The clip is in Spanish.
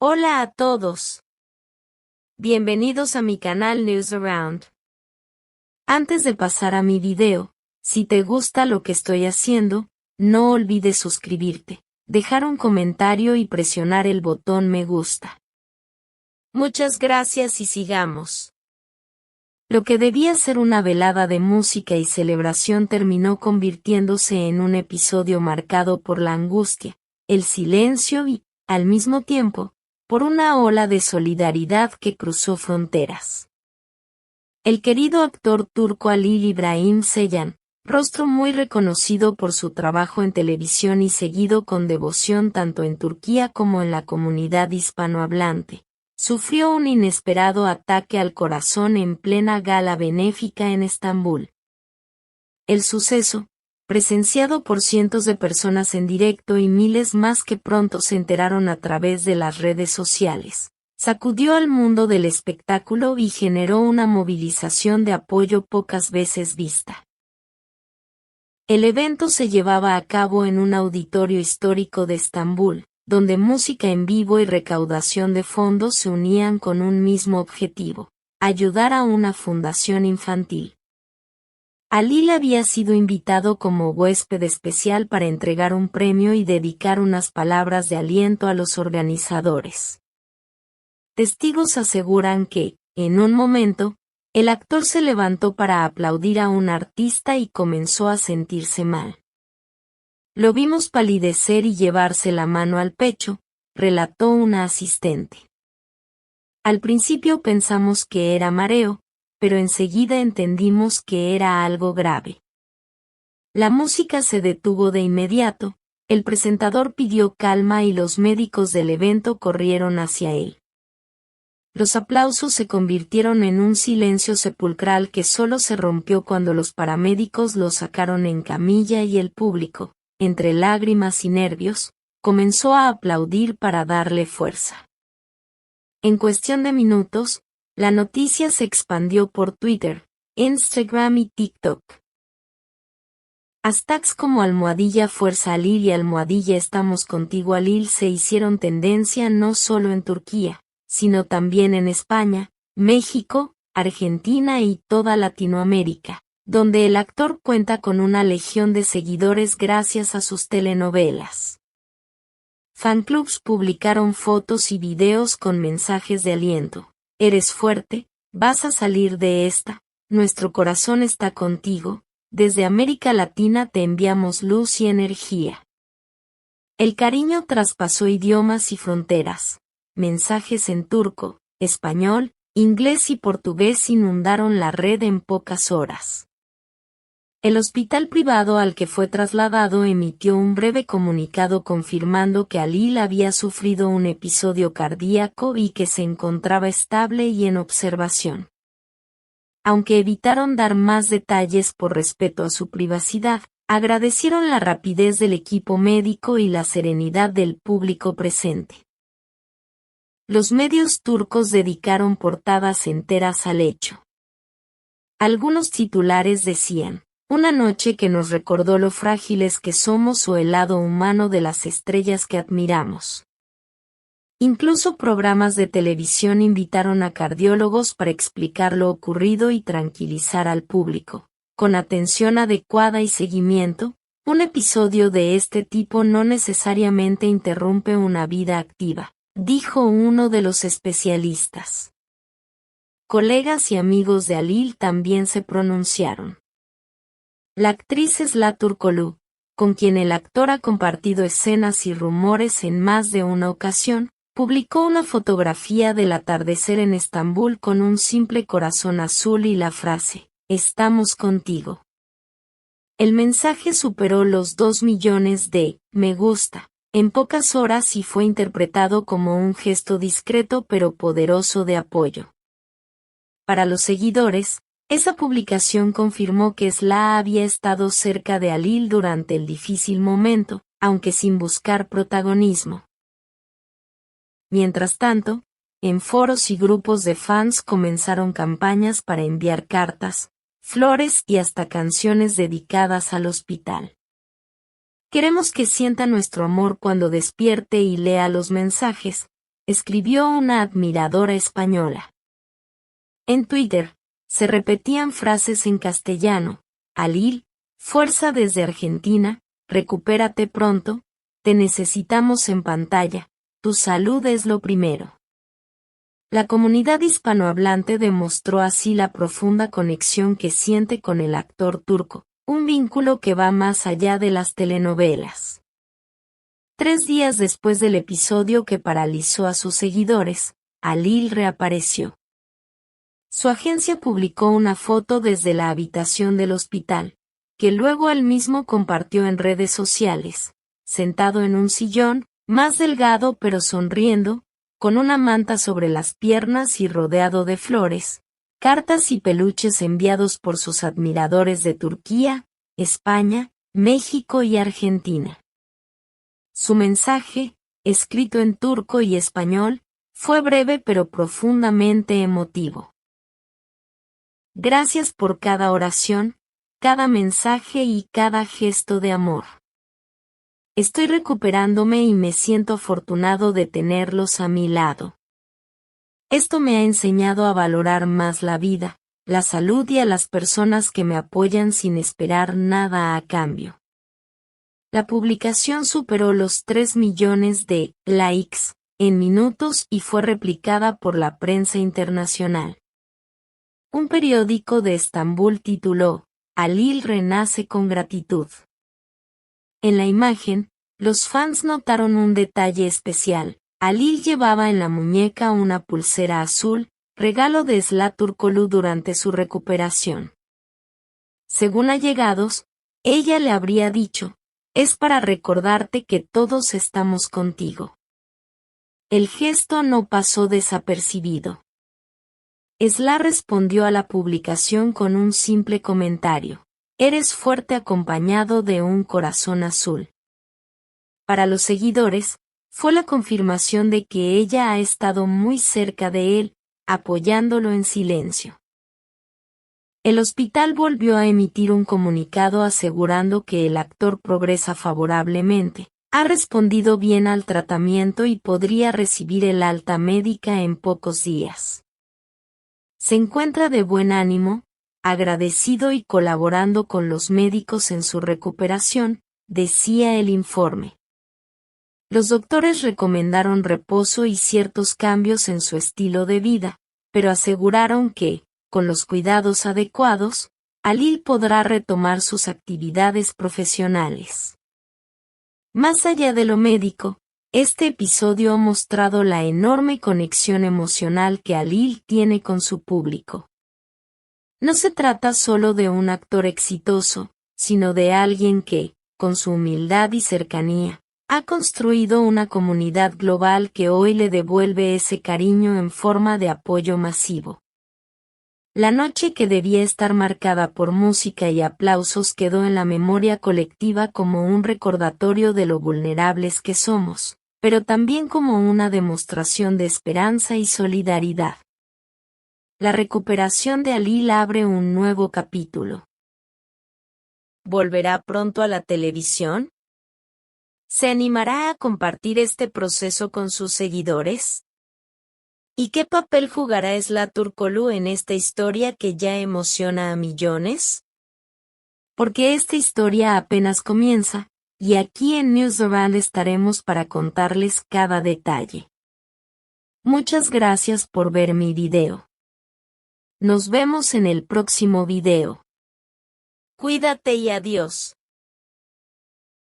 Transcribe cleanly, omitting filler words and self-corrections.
Hola a todos. Bienvenidos a mi canal News Around. Antes de pasar a mi video, si te gusta lo que estoy haciendo, no olvides suscribirte, dejar un comentario y presionar el botón me gusta. Muchas gracias y sigamos. Lo que debía ser una velada de música y celebración terminó convirtiéndose en un episodio marcado por la angustia, el silencio y, al mismo tiempo, por una ola de solidaridad que cruzó fronteras. El querido actor turco Halil İbrahim Ceylan, rostro muy reconocido por su trabajo en televisión y seguido con devoción tanto en Turquía como en la comunidad hispanohablante, sufrió un inesperado ataque al corazón en plena gala benéfica en Estambul. El suceso, presenciado por cientos de personas en directo y miles más que pronto se enteraron a través de las redes sociales, sacudió al mundo del espectáculo y generó una movilización de apoyo pocas veces vista. El evento se llevaba a cabo en un auditorio histórico de Estambul, donde música en vivo y recaudación de fondos se unían con un mismo objetivo: ayudar a una fundación infantil. Halil había sido invitado como huésped especial para entregar un premio y dedicar unas palabras de aliento a los organizadores. Testigos aseguran que, en un momento, el actor se levantó para aplaudir a un artista y comenzó a sentirse mal. Lo vimos palidecer y llevarse la mano al pecho, relató una asistente. Al principio pensamos que era mareo, pero enseguida entendimos que era algo grave. La música se detuvo de inmediato, el presentador pidió calma y los médicos del evento corrieron hacia él. Los aplausos se convirtieron en un silencio sepulcral que solo se rompió cuando los paramédicos lo sacaron en camilla y el público, entre lágrimas y nervios, comenzó a aplaudir para darle fuerza. En cuestión de minutos, la noticia se expandió por Twitter, Instagram y TikTok. Hashtags como #Fuerza Halil y #Estamos Contigo Halil se hicieron tendencia no solo en Turquía, sino también en España, México, Argentina y toda Latinoamérica, donde el actor cuenta con una legión de seguidores gracias a sus telenovelas. Fanclubs publicaron fotos y videos con mensajes de aliento: eres fuerte, vas a salir de esta, nuestro corazón está contigo, desde América Latina te enviamos luz y energía. El cariño traspasó idiomas y fronteras. Mensajes en turco, español, inglés y portugués inundaron la red en pocas horas. El hospital privado al que fue trasladado emitió un breve comunicado confirmando que Halil había sufrido un episodio cardíaco y que se encontraba estable y en observación. Aunque evitaron dar más detalles por respeto a su privacidad, agradecieron la rapidez del equipo médico y la serenidad del público presente. Los medios turcos dedicaron portadas enteras al hecho. Algunos titulares decían: una noche que nos recordó lo frágiles que somos o el lado humano de las estrellas que admiramos. Incluso programas de televisión invitaron a cardiólogos para explicar lo ocurrido y tranquilizar al público. Con atención adecuada y seguimiento, un episodio de este tipo no necesariamente interrumpe una vida activa, dijo uno de los especialistas. Colegas y amigos de Halil también se pronunciaron. La actriz Esla Turkoglu, con quien el actor ha compartido escenas y rumores en más de una ocasión, publicó una fotografía del atardecer en Estambul con un simple corazón azul y la frase: estamos contigo. El mensaje superó los 2 millones de me gusta en pocas horas y fue interpretado como un gesto discreto pero poderoso de apoyo. Para los seguidores, esa publicación confirmó que Esla había estado cerca de Halil durante el difícil momento, aunque sin buscar protagonismo. Mientras tanto, en foros y grupos de fans comenzaron campañas para enviar cartas, flores y hasta canciones dedicadas al hospital. Queremos que sienta nuestro amor cuando despierte y lea los mensajes, escribió una admiradora española. En Twitter, se repetían frases en castellano: Alil, fuerza desde Argentina, recupérate pronto, te necesitamos en pantalla, tu salud es lo primero. La comunidad hispanohablante demostró así la profunda conexión que siente con el actor turco, un vínculo que va más allá de las telenovelas. 3 días después del episodio que paralizó a sus seguidores, Alil reapareció. Su agencia publicó una foto desde la habitación del hospital, que luego él mismo compartió en redes sociales, sentado en un sillón, más delgado pero sonriendo, con una manta sobre las piernas y rodeado de flores, cartas y peluches enviados por sus admiradores de Turquía, España, México y Argentina. Su mensaje, escrito en turco y español, fue breve pero profundamente emotivo. Gracias por cada oración, cada mensaje y cada gesto de amor. Estoy recuperándome y me siento afortunado de tenerlos a mi lado. Esto me ha enseñado a valorar más la vida, la salud y a las personas que me apoyan sin esperar nada a cambio. La publicación superó los 3 millones de likes en minutos y fue replicada por la prensa internacional. Un periódico de Estambul tituló: Alil renace con gratitud. En la imagen, los fans notaron un detalle especial. Alil llevaba en la muñeca una pulsera azul, regalo de Sıla Türkoğlu durante su recuperación. Según allegados, ella le habría dicho: es para recordarte que todos estamos contigo. El gesto no pasó desapercibido. Sıla respondió a la publicación con un simple comentario: eres fuerte acompañado de un corazón azul. Para los seguidores, fue la confirmación de que ella ha estado muy cerca de él, apoyándolo en silencio. El hospital volvió a emitir un comunicado asegurando que el actor progresa favorablemente, ha respondido bien al tratamiento y podría recibir el alta médica en pocos días. Se encuentra de buen ánimo, agradecido y colaborando con los médicos en su recuperación, decía el informe. Los doctores recomendaron reposo y ciertos cambios en su estilo de vida, pero aseguraron que, con los cuidados adecuados, Alil podrá retomar sus actividades profesionales. Más allá de lo médico, este episodio ha mostrado la enorme conexión emocional que Alil tiene con su público. No se trata solo de un actor exitoso, sino de alguien que, con su humildad y cercanía, ha construido una comunidad global que hoy le devuelve ese cariño en forma de apoyo masivo. La noche que debía estar marcada por música y aplausos quedó en la memoria colectiva como un recordatorio de lo vulnerables que somos, pero también como una demostración de esperanza y solidaridad. La recuperación de Alil abre un nuevo capítulo. ¿Volverá pronto a la televisión? ¿Se animará a compartir este proceso con sus seguidores? ¿Y qué papel jugará Sıla Türkoğlu en esta historia que ya emociona a millones? Porque esta historia apenas comienza, y aquí en Newsaround estaremos para contarles cada detalle. Muchas gracias por ver mi video. Nos vemos en el próximo video. Cuídate y adiós.